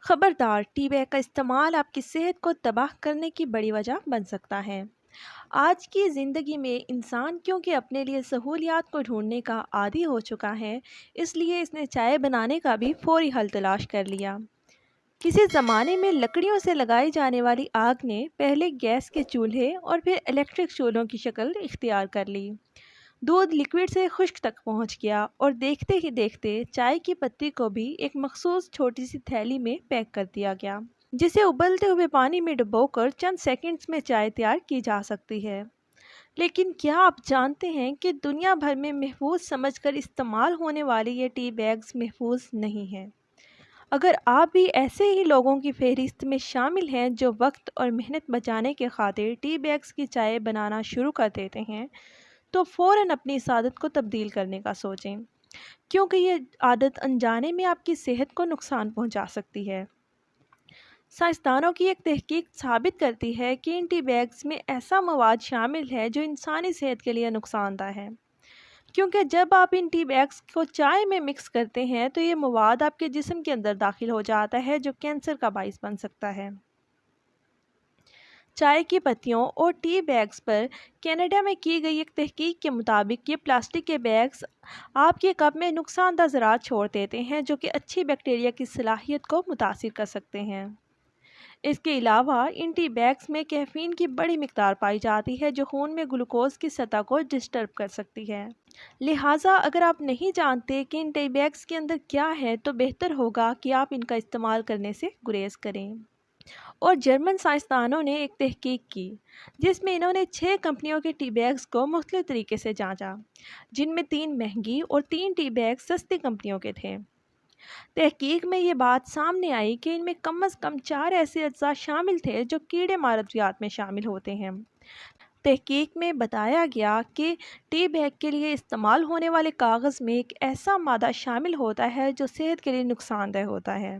खबरदार, tea bag का इस्तेमाल आपकी सेहत को तबाह करने की बड़ी वजह बन सकता है। आज की ज़िंदगी में इंसान क्योंकि अपने लिए सहूलियात को ढूंढने का आदी हो चुका है, इसलिए इसने चाय बनाने का भी फौरी हल तलाश कर लिया। किसी ज़माने में लकड़ियों से लगाई जाने वाली आग ने पहले गैस के चूल्हे और फिर इलेक्ट्रिक चूल्हों की शक्ल इख्तियार कर ली। दूध लिक्विड से खुश्क तक पहुंच गया और देखते ही देखते चाय की पत्ती को भी एक मखसूस छोटी सी थैली में पैक कर दिया गया, जिसे उबलते हुए पानी में डुबोकर चंद सेकंड्स में चाय तैयार की जा सकती है। लेकिन क्या आप जानते हैं कि दुनिया भर में महफूज समझकर इस्तेमाल होने वाली ये टी बैग्स महफूज नहीं हैं। अगर आप भी ऐसे ही लोगों की फहरिस्त में शामिल हैं जो वक्त और मेहनत बचाने के खातिर टी बैग्स की चाय बनाना शुरू कर देते हैं, तो फ़ौरन अपनी इस आदत को तब्दील करने का सोचें, क्योंकि ये आदत अनजाने में आपकी सेहत को नुकसान पहुंचा सकती है। साइंसदानों की एक तहकीक साबित करती है कि इन टी बैग्स में ऐसा मवाद शामिल है जो इंसानी सेहत के लिए नुकसानदा है, क्योंकि जब आप इन टी बैग्स को चाय में मिक्स करते हैं तो ये मवाद आपके जिस्म के अंदर दाखिल हो जाता है, जो कैंसर का बाइस बन सकता है। चाय की पत्तियों और टी बैग्स पर कनाडा में की गई एक तहकीक के मुताबिक ये प्लास्टिक के बैग्स आपके कप में नुकसानदा ज़रात छोड़ देते हैं, जो कि अच्छी बैक्टीरिया की सलाहियत को मुतासिर कर सकते हैं। इसके अलावा इन टी बैग्स में कैफ़ीन की बड़ी मिकदार पाई जाती है, जो खून में ग्लूकोज की सतह को डिस्टर्ब कर सकती है। लिहाजा अगर आप नहीं जानते कि इन टी बैग्स के अंदर क्या है, तो बेहतर होगा कि आप इनका इस्तेमाल करने से गुरेज करें। और जर्मन साइंसदानों ने एक तहकीक की, जिसमें इन्होंने 6 कंपनियों के टी बैग्स को मुख्तलिफ तरीके से जांचा, जिनमें 3 महंगी और 3 टी बैग सस्ती कंपनियों के थे। तहकीक में ये बात सामने आई कि इनमें कम अज़ कम 4 ऐसे अज्जा शामिल थे जो कीड़े मार अद्वियात में शामिल होते हैं। तहकीक में बताया गया कि टी बैग के लिए इस्तेमाल होने वाले कागज़ में एक ऐसा मादा शामिल होता है जो सेहत के लिए नुकसानदेह होता है।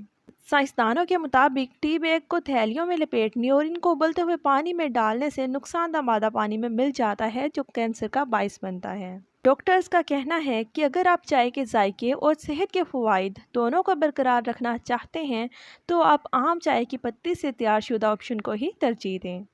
साइंसदानों के मुताबिक टी बैग को थैलियों में लपेटने और इनको उबलते हुए पानी में डालने से नुकसानदा मादा पानी में मिल जाता है, जो कैंसर का बाइस बनता है। डॉक्टर्स का कहना है कि अगर आप चाय के जायके और सेहत के फ़वाइद दोनों को बरकरार रखना चाहते हैं, तो आप आम चाय की पत्ती से तैयार शुदा ऑप्शन को ही तरजीह दें।